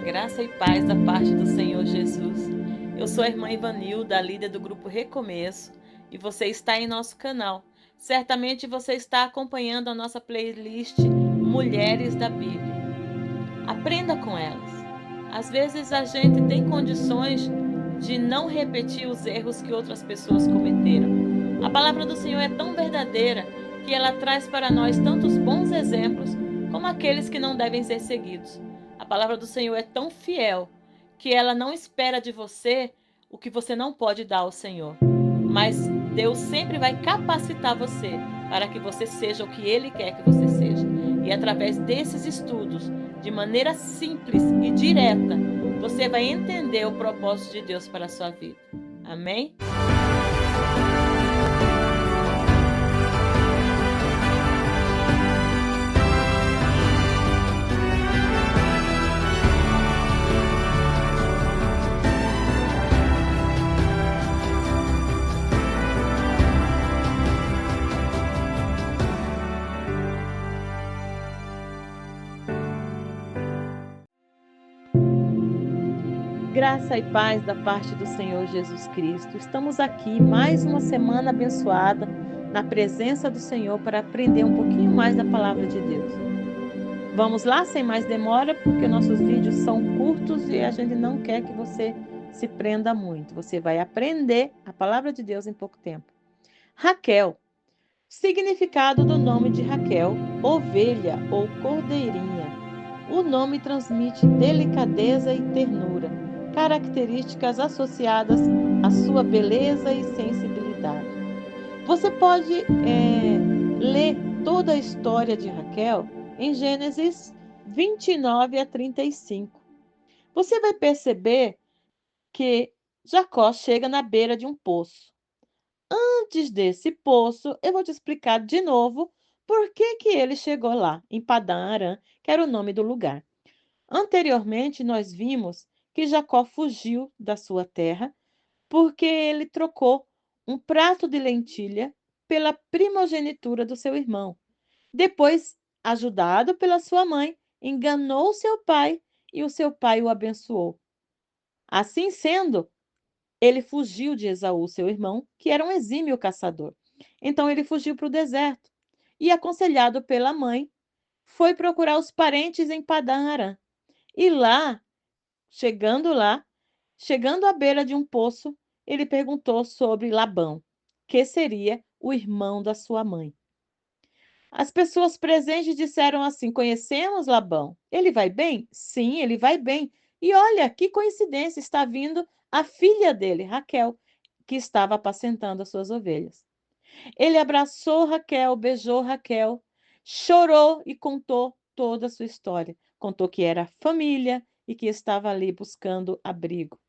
Graça e paz da parte do Senhor Jesus. Eu sou a irmã Ivanilda, líder do grupo Recomeço, e você está em nosso canal. Certamente você está acompanhando a nossa playlist Mulheres da Bíblia. Aprenda com elas. Às vezes a gente tem condições de não repetir os erros que outras pessoas cometeram. A palavra do Senhor é tão verdadeira que ela traz para nós tantos bons exemplos como aqueles que não devem ser seguidos. A palavra do Senhor é tão fiel que ela não espera de você o que você não pode dar ao Senhor. Mas Deus sempre vai capacitar você para que você seja o que Ele quer que você seja. E através desses estudos, de maneira simples e direta, você vai entender o propósito de Deus para a sua vida. Amém? Graça e paz da parte do Senhor Jesus Cristo. Estamos aqui mais uma semana abençoada na presença do Senhor para aprender um pouquinho mais da palavra de Deus. Vamos lá, sem mais demora, porque nossos vídeos são curtos e a gente não quer que você se prenda muito. Você vai aprender a palavra de Deus em pouco tempo. Raquel. Significado do nome de Raquel, ovelha ou cordeirinha. O nome transmite delicadeza e ternura, características associadas à sua beleza e sensibilidade. Você pode ler toda a história de Raquel em Gênesis 29 a 35. Você vai perceber que Jacó chega na beira de um poço. Antes desse poço, eu vou te explicar de novo por que ele chegou lá, em Padã Arã, que era o nome do lugar. Anteriormente, nós vimos que Jacó fugiu da sua terra porque ele trocou um prato de lentilha pela primogenitura do seu irmão. Depois, ajudado pela sua mãe, enganou seu pai e o seu pai o abençoou. Assim sendo, ele fugiu de Esaú, seu irmão, que era um exímio caçador. Então ele fugiu para o deserto e, aconselhado pela mãe, foi procurar os parentes em Padã Arã. E chegando à beira de um poço, ele perguntou sobre Labão, que seria o irmão da sua mãe. As pessoas presentes disseram assim: conhecemos Labão. Ele vai bem? Sim, ele vai bem. E olha, que coincidência, está vindo a filha dele, Raquel, que estava apacentando as suas ovelhas. Ele abraçou Raquel, beijou Raquel, chorou e contou toda a sua história. Contou que era família e que estava ali buscando abrigo.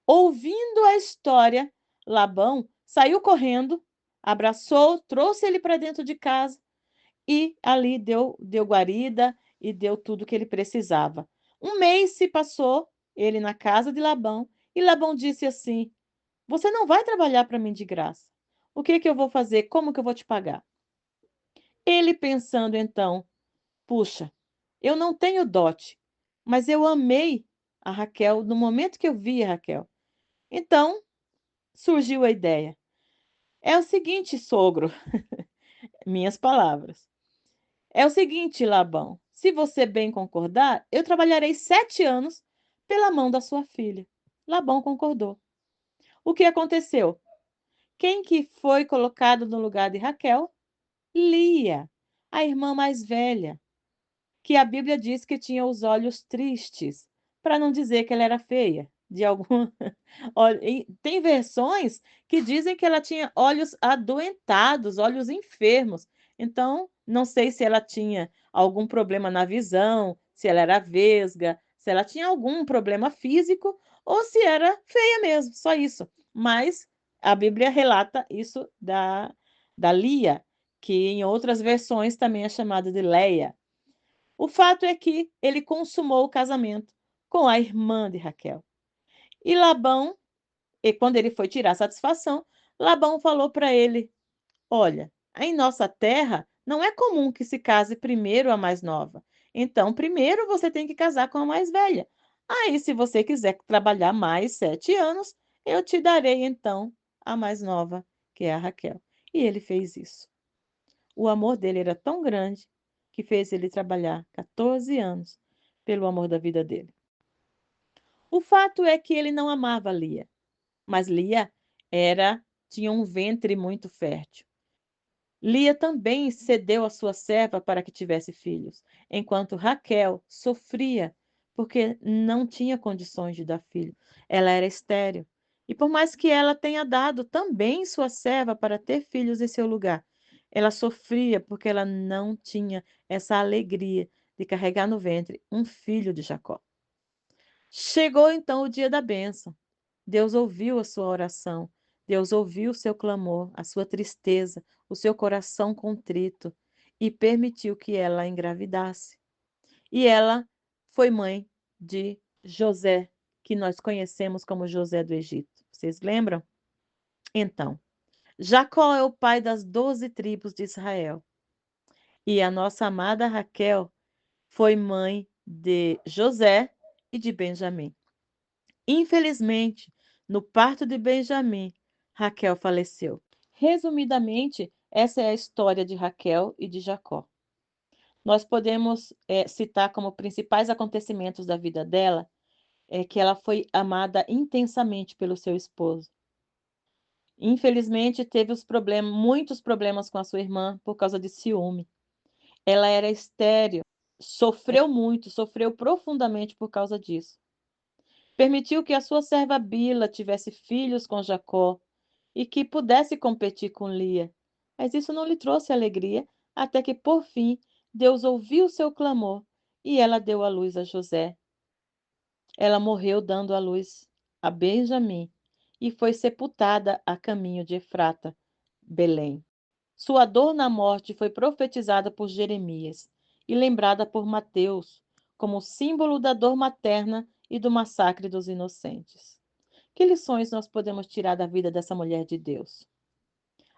Ouvindo a história, Labão saiu correndo, abraçou, trouxe ele para dentro de casa e ali deu guarida e deu tudo que ele precisava. Um mês se passou, ele na casa de Labão, e Labão disse assim: você não vai trabalhar para mim de graça. O que eu vou fazer? Como que eu vou te pagar? Ele pensando então: puxa, eu não tenho dote, mas eu amei a Raquel no momento que eu vi a Raquel. Então surgiu a ideia. É o seguinte, sogro, minhas palavras. É o seguinte, Labão, se você bem concordar, eu trabalharei 7 anos pela mão da sua filha. Labão concordou. O que aconteceu? Quem que foi colocado no lugar de Raquel? Lia, a irmã mais velha, que a Bíblia diz que tinha os olhos tristes, para não dizer que ela era feia. De algum... Tem versões que dizem que ela tinha olhos adoentados, olhos enfermos. Então, não sei se ela tinha algum problema na visão, se ela era vesga, se ela tinha algum problema físico ou se era feia mesmo, só isso. Mas a Bíblia relata isso da Lia, que em outras versões também é chamada de Leia. O fato é que ele consumou o casamento com a irmã de Raquel. E Labão, e quando ele foi tirar satisfação, Labão falou para ele: olha, em nossa terra não é comum que se case primeiro a mais nova. Então, primeiro você tem que casar com a mais velha. Aí, se você quiser trabalhar mais 7 anos, eu te darei então a mais nova, que é a Raquel. E ele fez isso. O amor dele era tão grande que fez ele trabalhar 14 anos pelo amor da vida dele. O fato é que ele não amava Lia, mas Lia tinha um ventre muito fértil. Lia também cedeu a sua serva para que tivesse filhos, enquanto Raquel sofria porque não tinha condições de dar filho. Ela era estéril. E por mais que ela tenha dado também sua serva para ter filhos em seu lugar, ela sofria porque ela não tinha essa alegria de carregar no ventre um filho de Jacó. Chegou então o dia da bênção. Deus ouviu a sua oração, Deus ouviu o seu clamor, a sua tristeza, o seu coração contrito e permitiu que ela engravidasse. E ela foi mãe de José, que nós conhecemos como José do Egito. Vocês lembram? Então, Jacó é o pai das 12 tribos de Israel. E a nossa amada Raquel foi mãe de José e de Benjamim. Infelizmente, no parto de Benjamim, Raquel faleceu. Resumidamente, essa é a história de Raquel e de Jacó. Nós podemos citar como principais acontecimentos da vida dela que ela foi amada intensamente pelo seu esposo. Infelizmente, teve muitos problemas com a sua irmã por causa de ciúme. Ela era estéril, sofreu muito, sofreu profundamente por causa disso. Permitiu que a sua serva Bila tivesse filhos com Jacó e que pudesse competir com Lia. Mas isso não lhe trouxe alegria, até que, por fim, Deus ouviu seu clamor e ela deu à luz a José. Ela morreu dando à luz a Benjamim e foi sepultada a caminho de Efrata, Belém. Sua dor na morte foi profetizada por Jeremias e lembrada por Mateus como símbolo da dor materna e do massacre dos inocentes. Que lições nós podemos tirar da vida dessa mulher de Deus?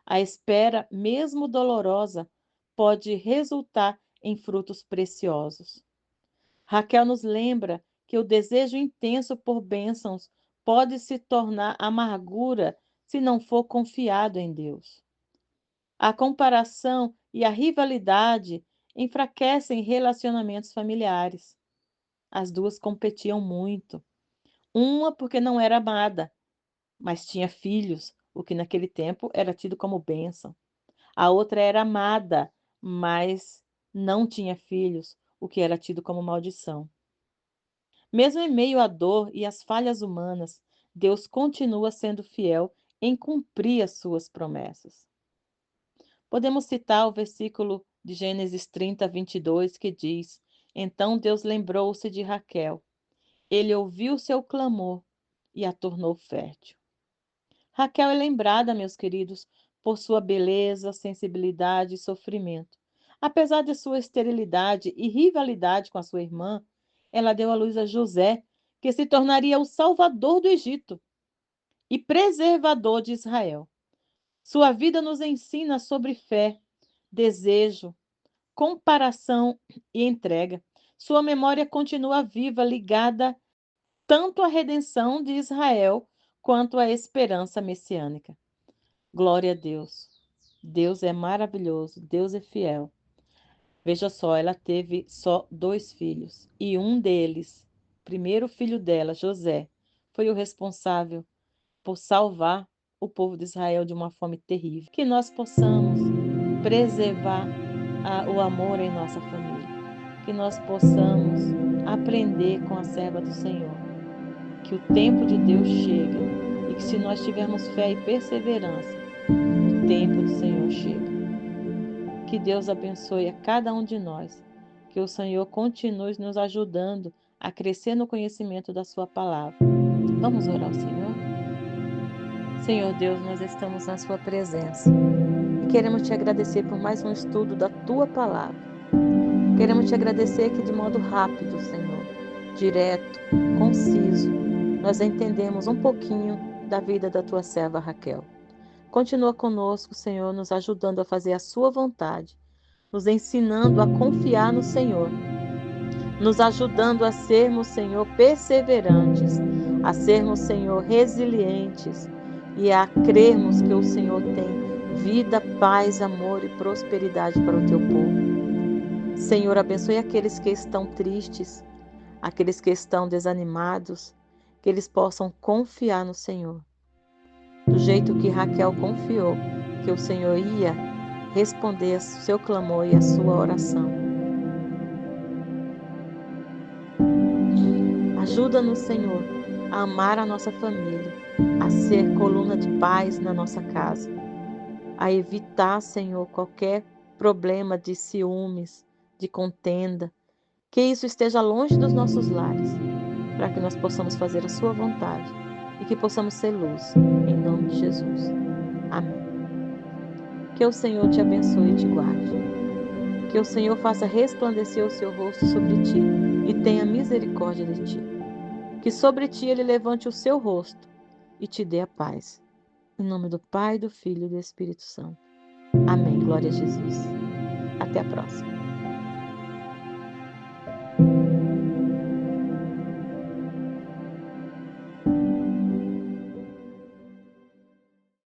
A espera, mesmo dolorosa, pode resultar em frutos preciosos. Raquel nos lembra que o desejo intenso por bênçãos pode se tornar amargura se não for confiado em Deus. A comparação e a rivalidade enfraquecem relacionamentos familiares. As duas competiam muito. Uma porque não era amada, mas tinha filhos, o que naquele tempo era tido como bênção. A outra era amada, mas não tinha filhos, o que era tido como maldição. Mesmo em meio à dor e às falhas humanas, Deus continua sendo fiel em cumprir as suas promessas. Podemos citar o versículo de Gênesis 30, 22, que diz: Então Deus lembrou-se de Raquel. Ele ouviu seu clamor e a tornou fértil. Raquel é lembrada, meus queridos, por sua beleza, sensibilidade e sofrimento. Apesar de sua esterilidade e rivalidade com a sua irmã, ela deu à luz a José, que se tornaria o salvador do Egito e preservador de Israel. Sua vida nos ensina sobre fé, desejo, comparação e entrega. Sua memória continua viva, ligada tanto à redenção de Israel quanto à esperança messiânica. Glória a Deus. Deus é maravilhoso, Deus é fiel. Veja só, ela teve só 2 filhos e um deles, primeiro filho dela, José, foi o responsável por salvar o povo de Israel de uma fome terrível. Que nós possamos preservar o amor em nossa família. Que nós possamos aprender com a serva do Senhor. Que o tempo de Deus chega e que se nós tivermos fé e perseverança, o tempo do Senhor chega. Que Deus abençoe a cada um de nós. Que o Senhor continue nos ajudando a crescer no conhecimento da sua palavra. Vamos orar ao Senhor? Senhor Deus, nós estamos na sua presença e queremos te agradecer por mais um estudo da tua palavra. Queremos te agradecer que de modo rápido, Senhor, direto, conciso, nós entendemos um pouquinho da vida da tua serva Raquel. Continua conosco, Senhor, nos ajudando a fazer a sua vontade, nos ensinando a confiar no Senhor, nos ajudando a sermos, Senhor, perseverantes, a sermos, Senhor, resilientes e a crermos que o Senhor tem vida, paz, amor e prosperidade para o teu povo. Senhor, abençoe aqueles que estão tristes, aqueles que estão desanimados, que eles possam confiar no Senhor. Do jeito que Raquel confiou, que o Senhor ia responder ao seu clamor e à sua oração. Ajuda-nos, Senhor, a amar a nossa família, a ser coluna de paz na nossa casa, a evitar, Senhor, qualquer problema de ciúmes, de contenda, que isso esteja longe dos nossos lares, para que nós possamos fazer a sua vontade e que possamos ser luz, em nome de Jesus. Amém. Que o Senhor te abençoe e te guarde. Que o Senhor faça resplandecer o seu rosto sobre ti e tenha misericórdia de ti. Que sobre ti ele levante o seu rosto e te dê a paz. Em nome do Pai, do Filho e do Espírito Santo. Amém. Glória a Jesus. Até a próxima.